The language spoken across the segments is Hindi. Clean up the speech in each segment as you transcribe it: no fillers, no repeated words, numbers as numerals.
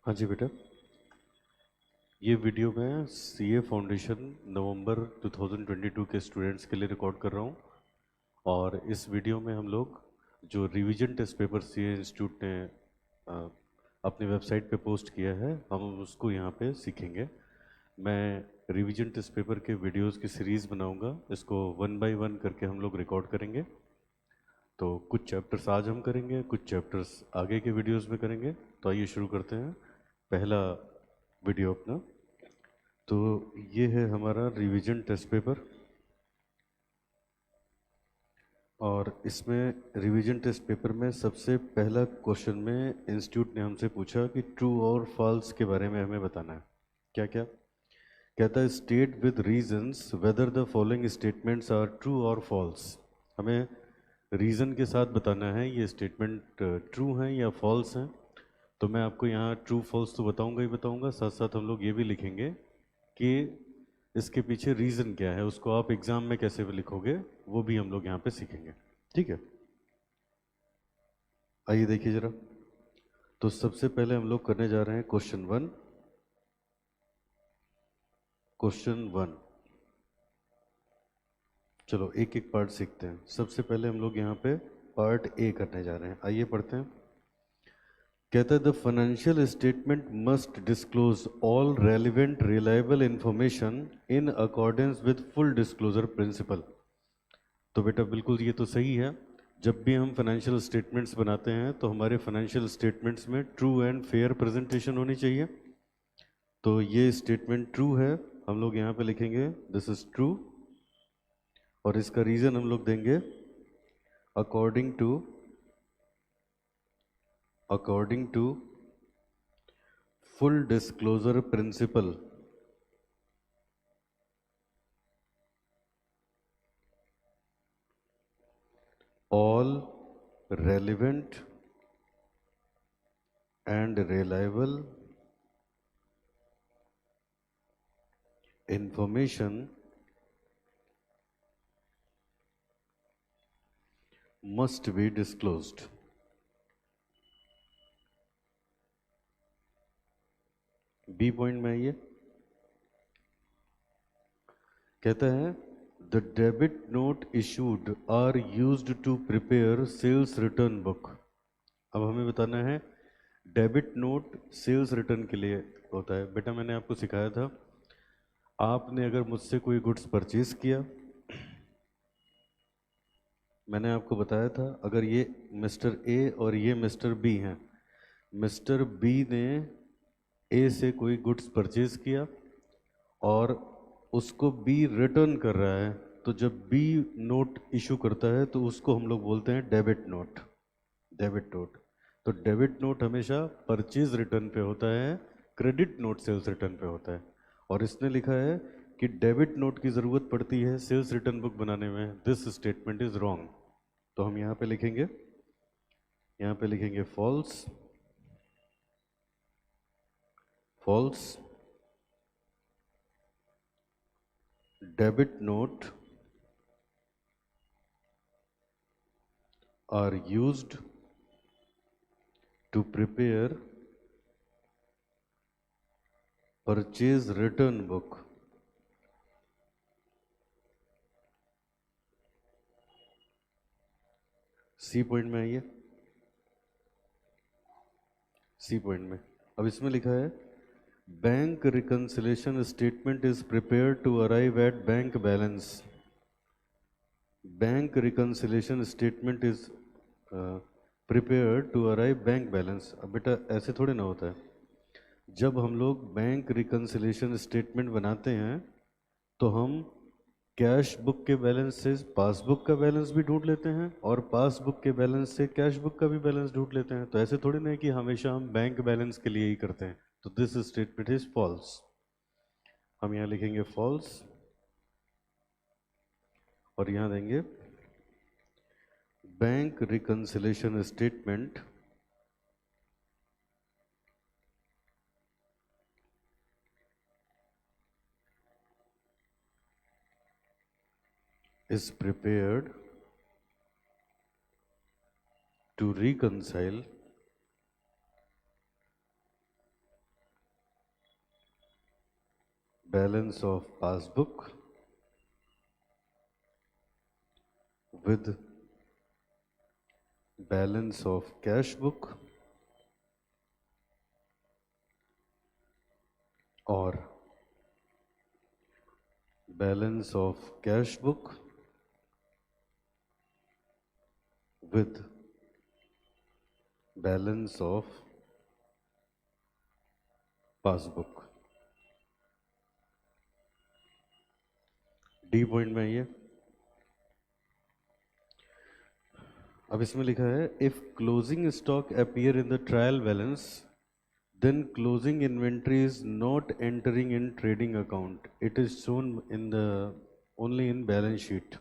हाँ जी बेटा, ये वीडियो मैं सीए फाउंडेशन नवंबर 2022 के स्टूडेंट्स के लिए रिकॉर्ड कर रहा हूँ। और इस वीडियो में हम लोग जो revision test paper CA institute ने अ, अपनी वेबसाइट पे पोस्ट किया है, हम उसको यहाँ पे सीखेंगे। मैं रिवीजन टेस्ट पेपर के वीडियोस की सीरीज़ बनाऊंगा, इसको 1 बाय 1 करके हम लोग रिकॉर्ड करेंगे। तो कुछ चैप्टर्स आज हम करेंगे, कुछ चैप्टर्स आगे के वीडियोस में करेंगे। तो आइए शुरू करते हैं। पहला वीडियो अपना, तो ये है हमारा रिवीजन टेस्ट पेपर। और इसमें रिवीजन टेस्ट पेपर में सबसे पहला क्वेश्चन में इंस्टीट्यूट ने हमसे पूछा कि ट्रू और फॉल्स के बारे में हमें बताना है। क्या क्या कहता है? State with reasons whether the following statements are true और फॉल्स। हमें रीज़न के साथ बताना है ये स्टेटमेंट ट्रू हैं या फॉल्स हैं। तो मैं आपको यहाँ ट्रू फॉल्स तो बताऊंगा ही बताऊंगा, साथ साथ हम लोग ये भी लिखेंगे कि इसके पीछे रीज़न क्या है। उसको आप एग्ज़ाम में कैसे भी लिखोगे वो भी हम लोग यहाँ पे सीखेंगे। ठीक है, आइए देखिए ज़रा। तो सबसे पहले हम लोग करने जा रहे हैं क्वेश्चन 1। क्वेश्चन 1, चलो एक एक पार्ट सीखते हैं। सबसे पहले हम लोग यहाँ पे पार्ट ए करने जा रहे हैं। आइए पढ़ते हैं। कहता है the financial statement must disclose all relevant reliable information in accordance with full disclosure principle. तो बेटा बिल्कुल ये तो सही है। जब भी हम फाइनेंशियल स्टेटमेंट्स बनाते हैं तो हमारे फाइनेंशियल स्टेटमेंट्स में ट्रू एंड फेयर प्रेजेंटेशन होनी चाहिए। तो ये स्टेटमेंट ट्रू है, हम लोग यहाँ पे लिखेंगे दिस इज ट्रू। और इसका रीज़न हम लोग देंगे according to full disclosure principle. All relevant and reliable information must be disclosed। B point में आइए। कहता है the debit note issued are used to prepare sales return book. अब हमें बताना है डेबिट नोट सेल्स रिटर्न के लिए होता है। बेटा मैंने आपको सिखाया था, आपने अगर मुझसे कोई गुड्स परचेज किया, मैंने आपको बताया था अगर ये मिस्टर ए और ये मिस्टर बी हैं, मिस्टर बी ने ए से कोई गुड्स परचेज किया और उसको बी रिटर्न कर रहा है, तो जब बी नोट इशू करता है तो उसको हम लोग बोलते हैं डेबिट नोट। डेबिट नोट, तो डेबिट नोट हमेशा परचेज रिटर्न पे होता है, क्रेडिट नोट सेल्स रिटर्न पे होता है। और इसने लिखा है कि डेबिट नोट की ज़रूरत पड़ती है सेल्स रिटर्न बुक बनाने में। This statement is wrong. तो हम यहाँ पे लिखेंगे, यहाँ पे लिखेंगे false. False debit note are used to prepare purchase return book। C point में आइए। सी पॉइंट में अब इसमें लिखा है bank reconciliation statement is prepare to arrive at bank balance. Bank reconciliation statement is prepare to arrive bank balance. अब बेटा ऐसे थोड़े ना होता है। जब हम लोग बैंक रिकंसिलेशन स्टेटमेंट बनाते हैं तो हम कैश बुक के बैलेंस से पासबुक का बैलेंस भी ढूंढ लेते हैं और पासबुक के बैलेंस से कैश बुक का भी बैलेंस ढूंढ लेते हैं। तो ऐसे थोड़ी ना है कि हमेशा हम बैंक बैलेंस के लिए ही करते हैं। तो दिस स्टेटमेंट इज फॉल्स। हम यहाँ लिखेंगे फॉल्स और यहाँ देंगे bank reconciliation statement is prepared to reconcile balance of passbook with balance of cash book or balance of cash book with balance of passbook. D point में ये अब इसमें लिखा है if closing stock appear in the trial balance then closing inventory is not entering in trading account, it is shown in the only in balance sheet.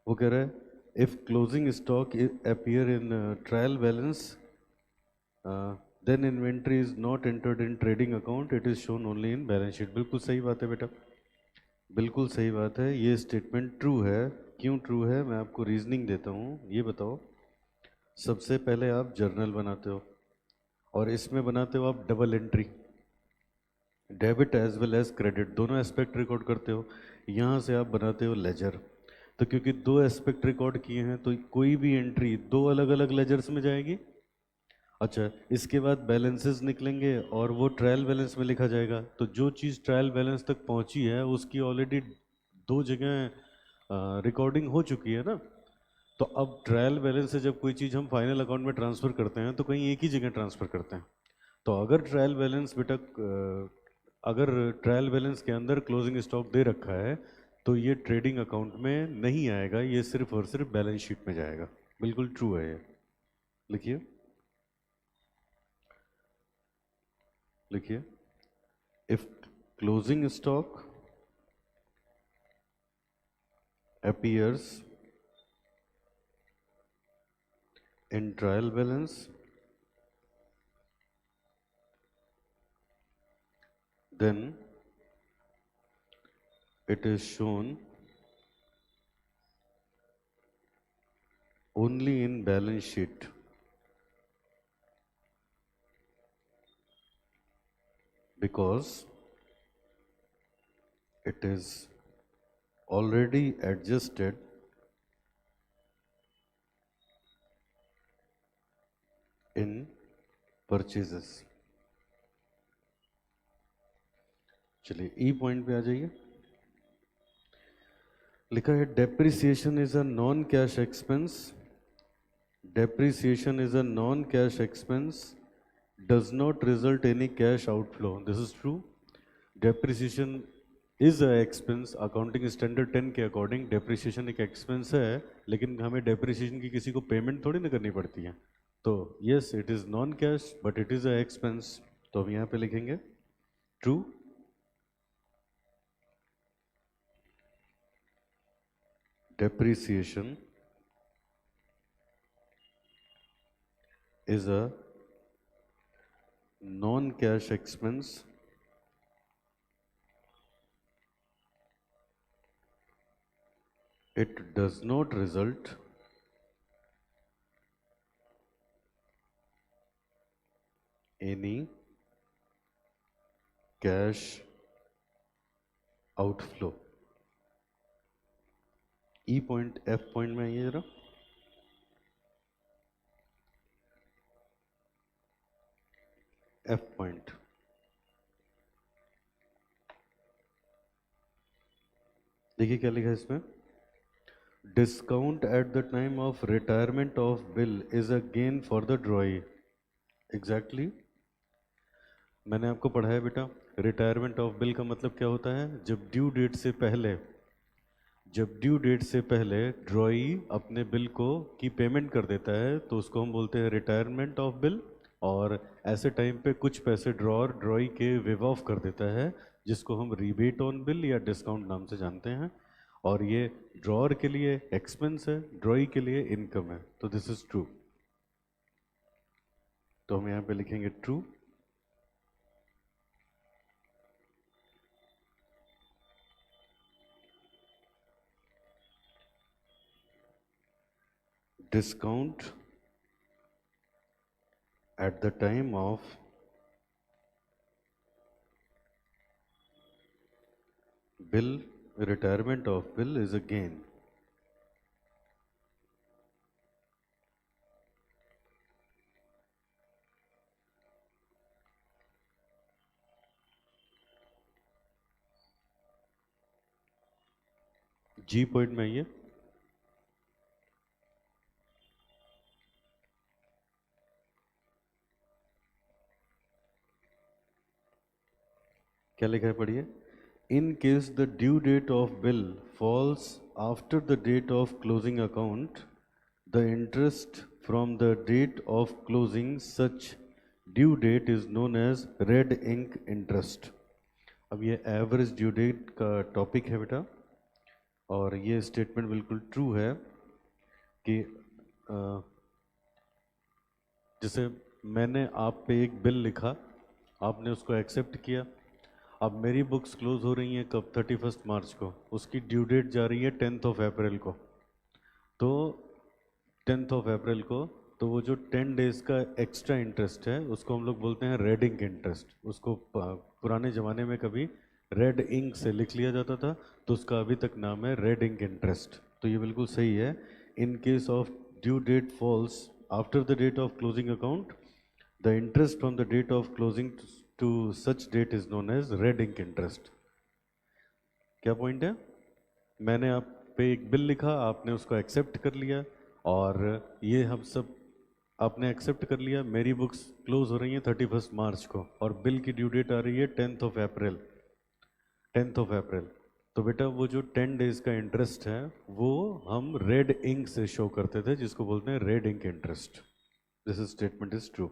वो कह रहा है if closing stock appear in trial balance then inventory is not entered in trading account, it is shown only in balance sheet. बिल्कुल सही बात है बेटा, बिल्कुल सही बात है, ये स्टेटमेंट ट्रू है। क्यों ट्रू है मैं आपको रीजनिंग देता हूँ। ये बताओ, सबसे पहले आप जर्नल बनाते हो और इसमें बनाते हो आप double entry, debit as well as credit, दोनों एस्पेक्ट रिकॉर्ड करते हो। यहाँ से आप बनाते हो लेजर, तो क्योंकि दो एस्पेक्ट रिकॉर्ड किए हैं तो कोई भी एंट्री दो अलग अलग लेजर्स में जाएगी। अच्छा, इसके बाद बैलेंसेस निकलेंगे और वो ट्रायल बैलेंस में लिखा जाएगा। तो जो चीज़ ट्रायल बैलेंस तक पहुंची है उसकी ऑलरेडी दो जगह रिकॉर्डिंग हो चुकी है ना। तो अब ट्रायल बैलेंस से जब कोई चीज़ हम फाइनल अकाउंट में ट्रांसफ़र करते हैं तो कहीं एक ही जगह ट्रांसफ़र करते हैं। तो अगर ट्रायल बैलेंस बेटा अगर ट्रायल बैलेंस के अंदर क्लोजिंग स्टॉक दे रखा है तो ये ट्रेडिंग अकाउंट में नहीं आएगा, ये सिर्फ और सिर्फ बैलेंस शीट में जाएगा। बिल्कुल ट्रू है ये। लिखिए लिखिए if closing stock appears in trial balance then it is shown only in balance sheet because it is already adjusted in purchases। चलिए ई पॉइंट पे आ जाइए। लिखा है depreciation is a non cash expense, depreciation is a non cash expense does not result any cash outflow. This is true. Depreciation is a expense, accounting standard 10 के अकॉर्डिंग डेप्रिसिएशन एक एक्सपेंस है, लेकिन हमें डेप्रिसिएशन की किसी को पेमेंट थोड़ी ना करनी पड़ती है। तो yes it is non cash but it is a expense, तो हम यहाँ पे लिखेंगे true. Depreciation is a non-cash expense it does not result any cash outflow। E point F point में आइए जरा। एफ पॉइंट देखिए क्या लिखा है इसमें, discount at the time of retirement of bill is a gain for the ड्रॉई। Exactly मैंने आपको पढ़ाया बेटा, रिटायरमेंट ऑफ बिल का मतलब क्या होता है, जब ड्यू डेट से पहले, जब ड्यू डेट से पहले ड्रॉई अपने बिल को की पेमेंट कर देता है तो उसको हम बोलते हैं रिटायरमेंट ऑफ बिल। और ऐसे टाइम पे कुछ पैसे ड्रॉर ड्रॉई के वेव ऑफ कर देता है जिसको हम रीबेट ऑन बिल या डिस्काउंट नाम से जानते हैं। और ये ड्रॉर के लिए एक्सपेंस है, ड्रॉई के लिए इनकम है, तो दिस इज ट्रू। तो हम यहाँ पे लिखेंगे true. Discount at the time of bill, retirement of bill is a gain. G point में आइए। क्या लिखा है पढ़िए। In case the due date of bill falls after the date of closing account, the interest from the date of closing such due date is known as red ink interest. अब ये एवरेज ड्यू डेट का टॉपिक है बेटा, और ये स्टेटमेंट बिल्कुल ट्रू है कि जैसे मैंने आप पे एक बिल लिखा, आपने उसको एक्सेप्ट किया। अब मेरी बुक्स क्लोज हो रही हैं कब? 31 मार्च को। उसकी ड्यू डेट जा रही है 10 अप्रैल को। तो 10 अप्रैल को तो वो जो 10 डेज का एक्स्ट्रा इंटरेस्ट है उसको हम लोग बोलते हैं रेड इंक इंटरेस्ट। उसको पुराने ज़माने में कभी रेड इंक से लिख लिया जाता था, तो उसका अभी तक नाम है रेड इंक इंटरेस्ट। तो ये बिल्कुल सही है। In case of due date falls after the date of closing account, the interest from the date of closing to such date is known as red ink interest. क्या पॉइंट है? मैंने आप पे एक बिल लिखा, आपने उसको एक्सेप्ट कर लिया, और ये हम सब आपने एक्सेप्ट कर लिया। मेरी बुक्स क्लोज हो रही हैं 31 मार्च को, और बिल की ड्यू डेट आ रही है 10 अप्रैल। 10 अप्रैल। तो बेटा वो जो 10 डेज का इंटरेस्ट है वो हम रेड इंक से शो करते थे, जिसको बोलते हैं red ink interest. This statement is true.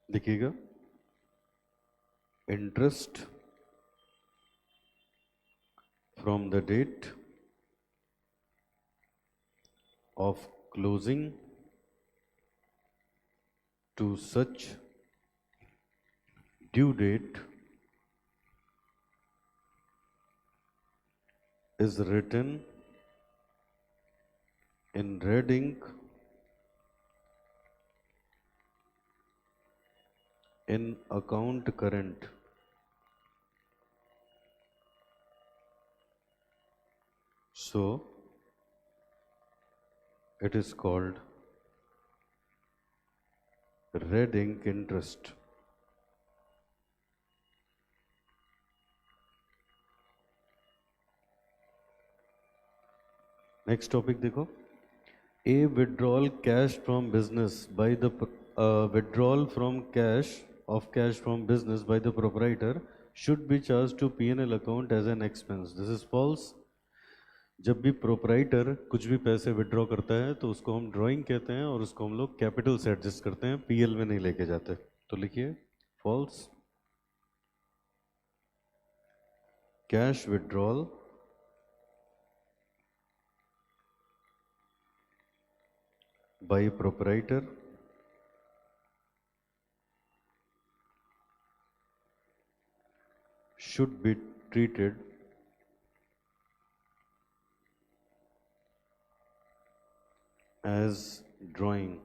देखिएगा, interest from the date of closing to such due date is written in red ink in account current. So it is called red ink interest. Next topic देखो। A withdrawal cash from business by the withdrawal from cash of cash from business by the proprietor should be charge to P&L account as an expense. This is false. जब भी प्रोपराइटर कुछ भी पैसे विड्रॉ करता है तो उसको हम ड्राइंग कहते हैं, और उसको हम लोग कैपिटल से एडजस्ट करते हैं, PL में नहीं लेके जाते। तो लिखिए false. Cash withdrawal by proprietor should be treated as drawing.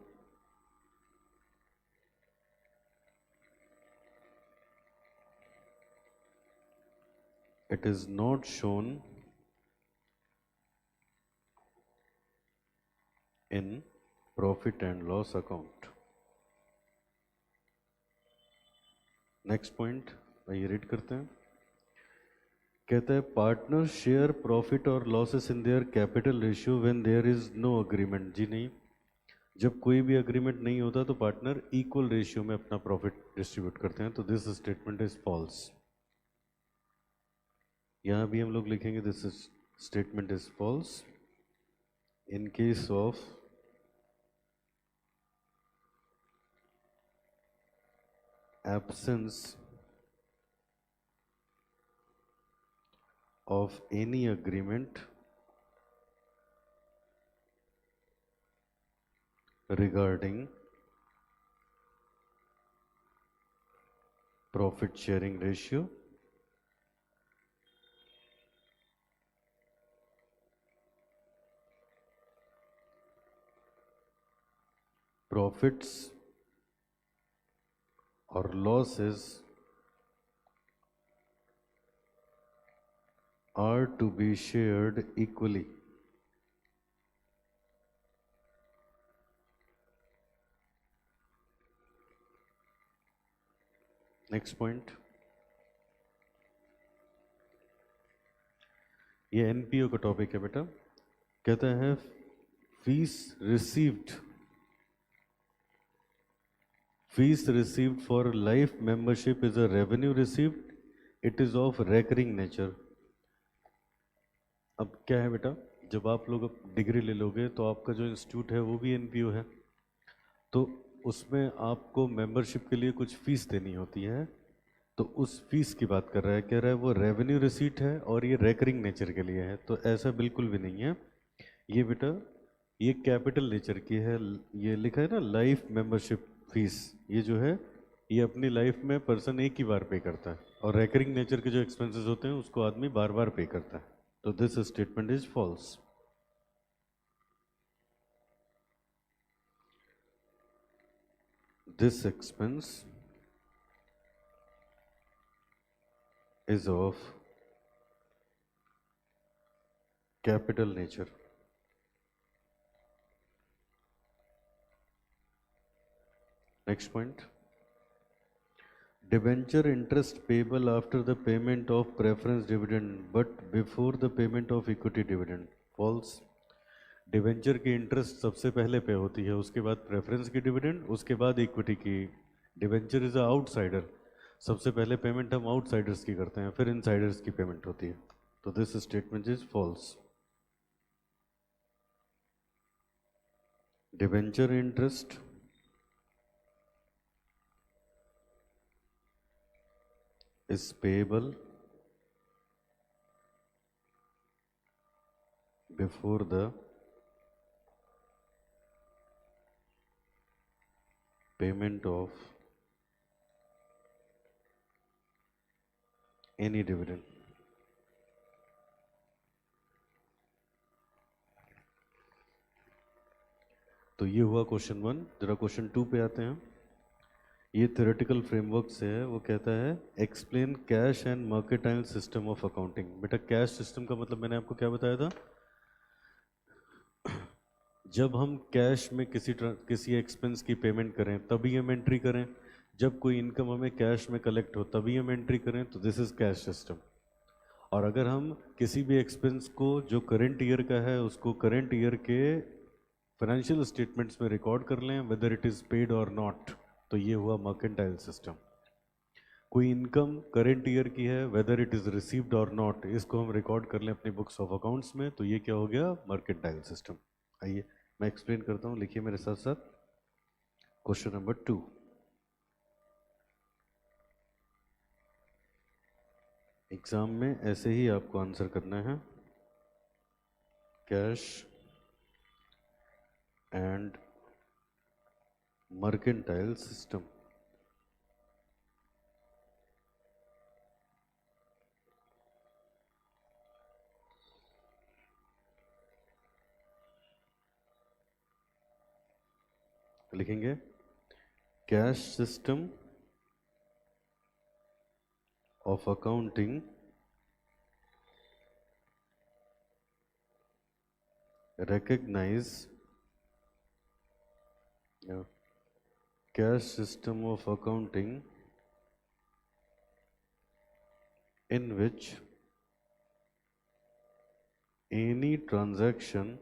It is not shown in profit and loss account. Next point आइए रीड करते हैं। कहता है पार्टनर शेयर प्रॉफिट और losses in their capital ratio when there is no agreement. जी नहीं, जब कोई भी अग्रीमेंट नहीं होता तो पार्टनर इक्वल रेशियो में अपना प्रॉफिट डिस्ट्रीब्यूट करते हैं। तो दिस स्टेटमेंट इज फॉल्स। यहाँ भी हम लोग लिखेंगे this statement is falls in case of absence of any agreement regarding profit sharing ratio profits or losses are to be shared equally. Next point, ये एनपीओ का टॉपिक है बेटा। कहता है fees received for life membership is a revenue received, it is of recurring nature. अब क्या है बेटा, जब आप लोग डिग्री ले लोगे तो आपका जो इंस्टीट्यूट है वो भी एनपीओ है, तो उसमें आपको मेंबरशिप के लिए कुछ फीस देनी होती है। तो उस फीस की बात कर रहा है, कह रहा है वो रेवेन्यू रिसीट है और ये रेकरिंग नेचर के लिए है। तो ऐसा बिल्कुल भी नहीं है ये बेटा, ये कैपिटल नेचर की है। ये लिखा है ना लाइफ मेंबरशिप फीस, ये जो है ये अपनी लाइफ में पर्सन एक ही बार पे करता है, और रेकरिंग नेचर के जो एक्सपेंसेस होते हैं उसको आदमी बार बार पे करता है। तो this statement is false. This expense is of capital nature. Next point, debenture interest payable after the payment of preference dividend but before the payment of equity dividend. False. Debenture की इंटरेस्ट सबसे पहले पे होती है, उसके बाद प्रेफरेंस की डिविडेंड, उसके बाद इक्विटी की। डिवेंचर इज अ आउटसाइडर, सबसे पहले पेमेंट हम आउटसाइडर्स की करते हैं, फिर इनसाइडर्स की पेमेंट होती है। तो this statement is false. Debenture interest is payable before the payment of any dividend. तो ये हुआ क्वेश्चन 1। जरा क्वेश्चन 2 पे आते हैं। ये थ्योरेटिकल फ्रेमवर्क से है, वो कहता है explain cash and mercantile system of accounting. बेटा कैश सिस्टम का मतलब मैंने आपको क्या बताया था, जब हम कैश में किसी एक्सपेंस की पेमेंट करें तभी हम एंट्री करें, जब कोई इनकम हमें कैश में कलेक्ट हो तभी हम एंट्री करें, तो दिस इज कैश सिस्टम। और अगर हम किसी भी एक्सपेंस को जो करंट ईयर का है उसको करंट ईयर के फाइनेंशियल स्टेटमेंट्स में रिकॉर्ड कर लें वेदर इट इज़ पेड और नॉट, तो ये हुआ मर्केंटाइल सिस्टम। कोई इनकम करेंट ईयर की है वेदर इट इज़ रिसीव्ड और नॉट, इसको हम रिकॉर्ड कर लें अपनी बुक्स ऑफ अकाउंट्स में, तो ये क्या हो गया, मर्केंटाइल सिस्टम। आइए मैं एक्सप्लेन करता हूँ, लिखिए मेरे साथ साथ। क्वेश्चन नंबर 2, एग्जाम में ऐसे ही आपको आंसर करना है। Cash and mercantile system. लिखेंगे cash system of accounting recognize cash system of accounting in which any transaction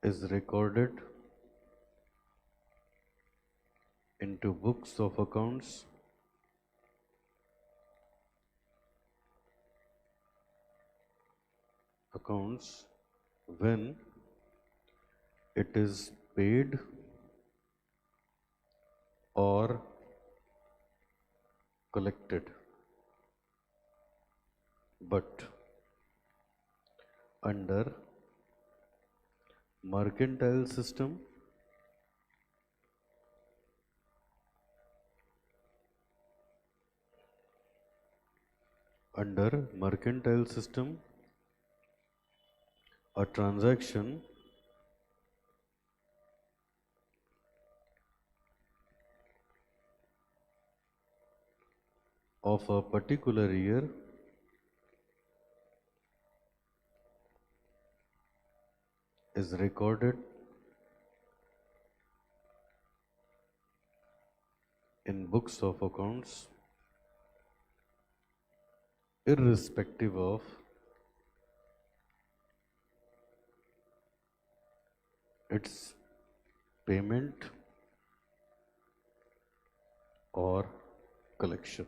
is recorded into books of accounts when it is paid or collected, but under mercantile system a transaction of a particular year is recorded in books of accounts irrespective of its payment or collection.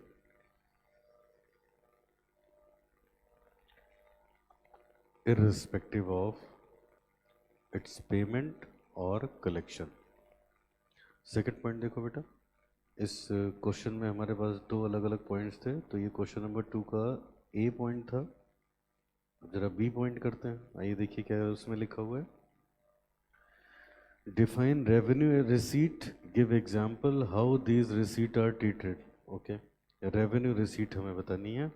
Irrespective of its payment और collection. सेकेंड पॉइंट देखो बेटा, इस क्वेश्चन में हमारे पास दो अलग अलग पॉइंट्स थे, तो ये क्वेश्चन नंबर 2 का ए पॉइंट था। अब जरा बी पॉइंट करते हैं, आइए देखिए क्या उसमें लिखा हुआ है। Define revenue receipt, give example how these receipt are treated. Okay, revenue receipt हमें बतानी है।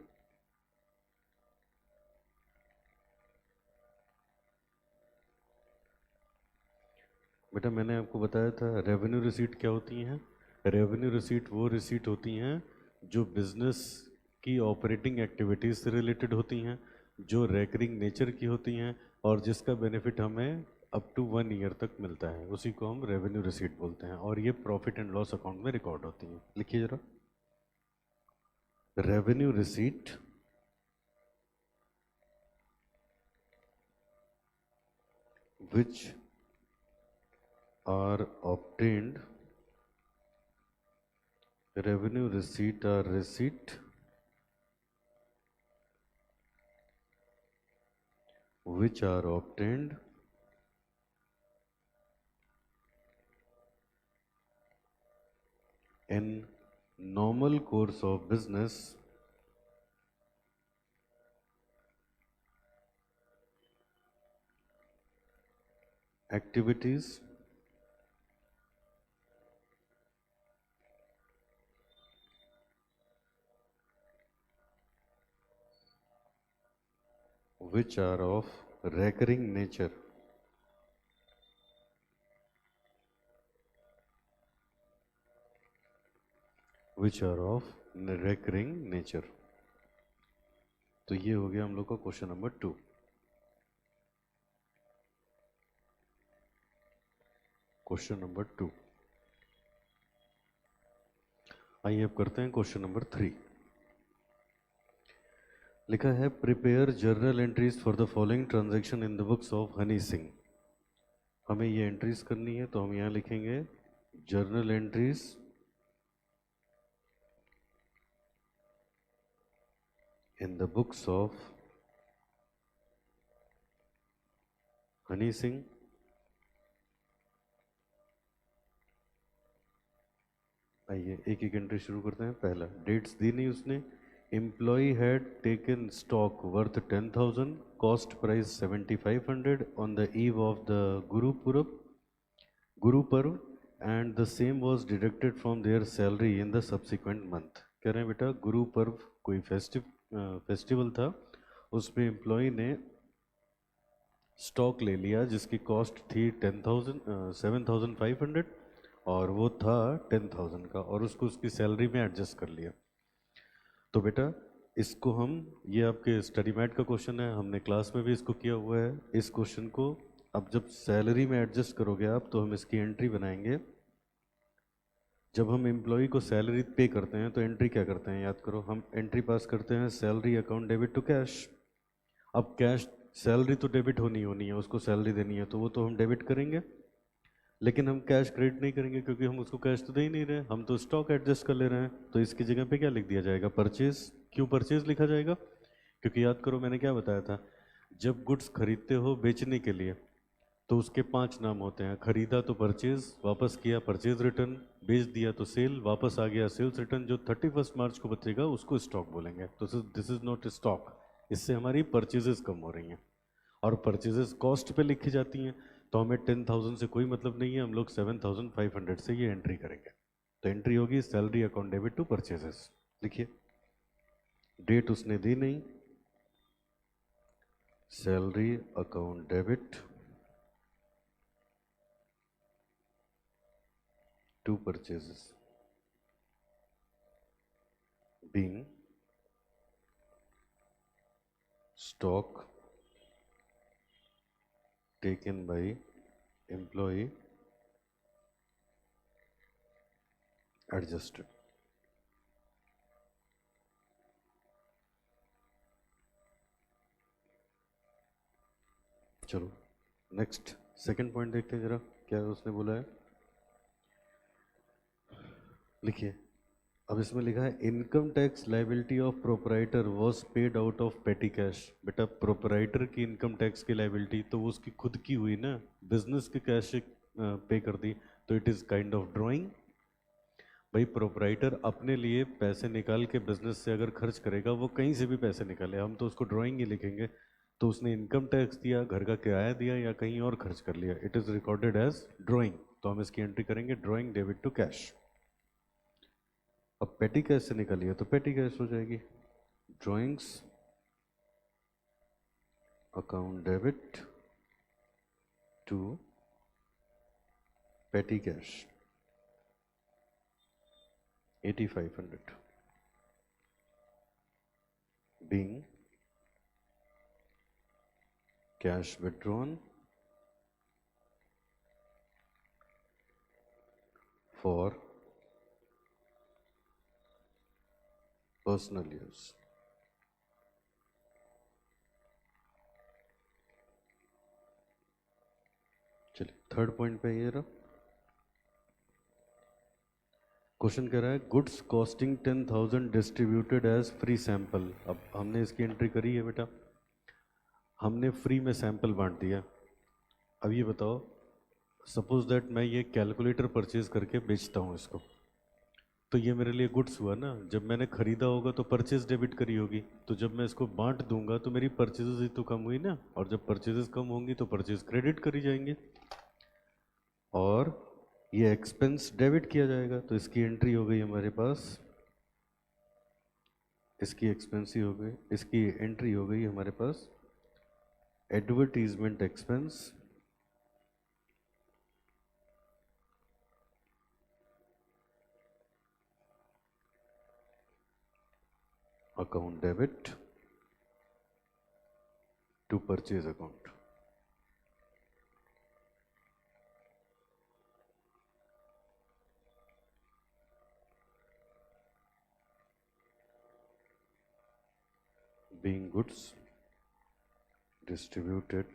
बेटा मैंने आपको बताया था रेवेन्यू रिसीट क्या होती हैं। रेवेन्यू रिसीट वो रिसीट होती हैं जो बिजनेस की ऑपरेटिंग एक्टिविटीज़ से रिलेटेड होती हैं, जो रेकरिंग नेचर की होती हैं और जिसका बेनिफिट हमें अप टू 1 ईयर तक मिलता है, उसी को हम रेवेन्यू रिसीट बोलते हैं और ये प्रॉफिट एंड लॉस अकाउंट में रिकॉर्ड होती हैं। लिखिए जरा, revenue receipt which are obtained, revenue receipt are receipt which are obtained in normal course of business activities which are of recurring nature, which are of recurring nature। तो ये हो गया हम लोग का क्वेश्चन नंबर 2। Question number 2। आइए अब करते हैं क्वेश्चन नंबर 3। लिखा है prepare journal entries for the following transaction in the books of Honey Singh. हमें ये एंट्रीज करनी है, तो हम यहाँ लिखेंगे journal entries in the books of Honey Singh आइए एक एक एंट्री शुरू करते हैं। पहला, डेट्स दी नहीं उसने। Employee had taken stock worth 10,000, cost price 7,500 on the eve of the Guru Parv and the same was deducted from their salary in the subsequent month. कह रहे हैं बेटा गुरु पर्व कोई फेस्टिवल था, उसमें एम्प्लॉय ने स्टॉक ले लिया जिसकी कॉस्ट थी 7,500 और वो था 10,000 का, और उसको उसकी सैलरी में एडजस्ट कर लिया। तो बेटा इसको हम, ये आपके स्टडी मैट का क्वेश्चन है, हमने क्लास में भी इसको किया हुआ है। इस क्वेश्चन को अब जब सैलरी में एडजस्ट करोगे आप, तो हम इसकी एंट्री बनाएंगे। जब हम एम्प्लॉय को सैलरी पे करते हैं तो एंट्री क्या करते हैं, याद करो, हम एंट्री पास करते हैं salary account debit to cash. अब कैश सैलरी तो डेबिट होनी है, उसको सैलरी देनी है, तो वो तो हम डेबिट करेंगे, लेकिन हम कैश क्रेडिट नहीं करेंगे क्योंकि हम उसको कैश तो दे ही नहीं रहे, हम तो स्टॉक एडजस्ट कर ले रहे हैं। तो इसकी जगह पे क्या लिख दिया जाएगा, परचेज। क्यों परचेज लिखा जाएगा, क्योंकि याद करो मैंने क्या बताया था, जब गुड्स खरीदते हो बेचने के लिए तो उसके 5 नाम होते हैं। खरीदा तो परचेज, वापस किया परचेज रिटर्न, बेच दिया तो सेल, वापस आ गया सेल्स रिटर्न। जो 31 मार्च को बचेगा उसको स्टॉक बोलेंगे। तो दिस इज नॉट स्टॉक, इससे हमारी परचेजेस कम हो रही हैं और परचेजेस कॉस्ट पे लिखी जाती हैं। तो हमें 10,000 से कोई मतलब नहीं है, हम लोग 7,500 से ये एंट्री करेंगे। तो एंट्री होगी salary account debit to purchases. लिखिए, डेट उसने दी नहीं, salary account debit to purchases, being stock taken by employee adjusted. चलो नेक्स्ट सेकंड पॉइंट देखते हैं जरा क्या उसने बोला है। लिखिए, अब इसमें लिखा है income tax liability of proprietor was paid out of पेटी कैश। बेटा प्रोपराइटर की इनकम टैक्स की लायबिलिटी तो वो उसकी खुद की हुई ना, बिजनेस के कैश से पे कर दी, तो it is kind of drawing. भाई प्रोपराइटर अपने लिए पैसे निकाल के बिजनेस से अगर खर्च करेगा, वो कहीं से भी पैसे निकाले, हम तो उसको ड्राइंग ही लिखेंगे। तो उसने इनकम टैक्स दिया, घर का किराया दिया या कहीं और खर्च कर लिया, it is recorded as drawing, तो हम इसकी एंट्री करेंगे ड्राइंग डेबिट टू कैश। अब पेटी कैश से निकालिए तो पेटी कैश हो जाएगी, drawings account debit to petty cash 8500 being cash withdrawn for personal use. चलिए थर्ड पॉइंट पे ये रहा। क्वेश्चन कह रहा है goods costing 10,000 distributed as free sample. अब हमने इसकी एंट्री करी है बेटा, हमने फ्री में सैंपल बांट दिया। अब ये बताओ, सपोज दैट मैं ये कैलकुलेटर परचेज करके बेचता हूँ इसको, तो ये मेरे लिए गुड्स हुआ ना। जब मैंने खरीदा होगा तो परचेज डेबिट करी होगी, तो जब मैं इसको बांट दूंगा तो मेरी परचेजेस ही तो कम हुई ना, और जब परचेजेस कम होंगी तो परचेज क्रेडिट करी जाएंगे और ये एक्सपेंस डेबिट किया जाएगा। तो इसकी एंट्री हो गई हमारे पास, इसकी एक्सपेंस ही हो गई, इसकी एंट्री हो गई हमारे पास advertisement expense account debit to purchase account. being goods distributed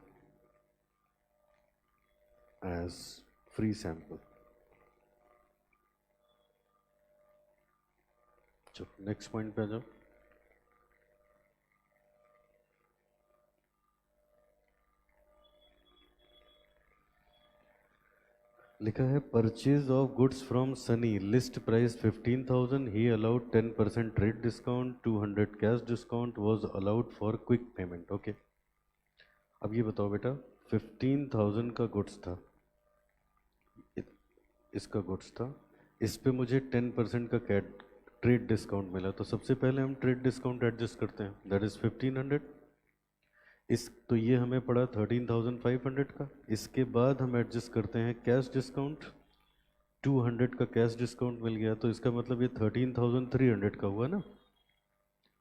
as free sample। चलो नेक्स्ट पॉइंट पे आ जाओ। लिखा है purchase of goods from Sunny, list price 15,000, he allowed 10% trade discount, 200 cash discount was allowed for quick payment. Okay, अब ये बताओ बेटा 15,000 का गुड्स था, इसका गुड्स था, इस पे मुझे 10% का ट्रेड डिस्काउंट मिला, तो सबसे पहले हम ट्रेड डिस्काउंट एडजस्ट करते हैं, दैट इज 1500। इस तो ये हमें पड़ा 13,500 का। इसके बाद हम एडजस्ट करते हैं कैश डिस्काउंट, 200 का कैश डिस्काउंट मिल गया, तो इसका मतलब ये 13,300 का हुआ ना।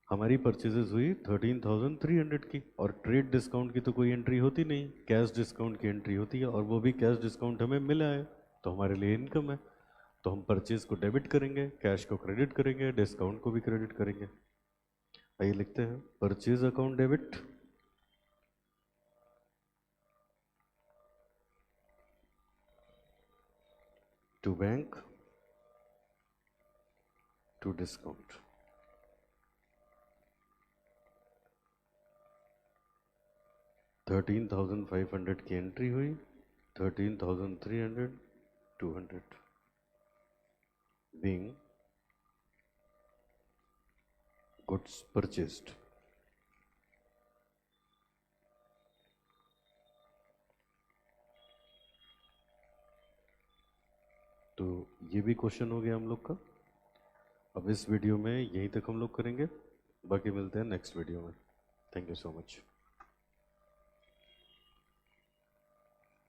हमारी परचेजेस हुई 13,300 की, और ट्रेड डिस्काउंट की तो कोई एंट्री होती नहीं, कैश डिस्काउंट की एंट्री होती है, और वो भी कैश डिस्काउंट हमें मिला है तो हमारे लिए इनकम है। तो हम परचेज को डेबिट करेंगे, कैश को क्रेडिट करेंगे, डिस्काउंट को भी क्रेडिट करेंगे। आइए लिखते हैं purchase account debit to bank to discount। $13,500 की एंट्री हुई, 13,300, 200 being goods purchased। तो ये भी क्वेश्चन हो गया हम लोग का। अब इस वीडियो में यहीं तक हम लोग करेंगे, बाकी मिलते हैं नेक्स्ट वीडियो में। Thank you so much.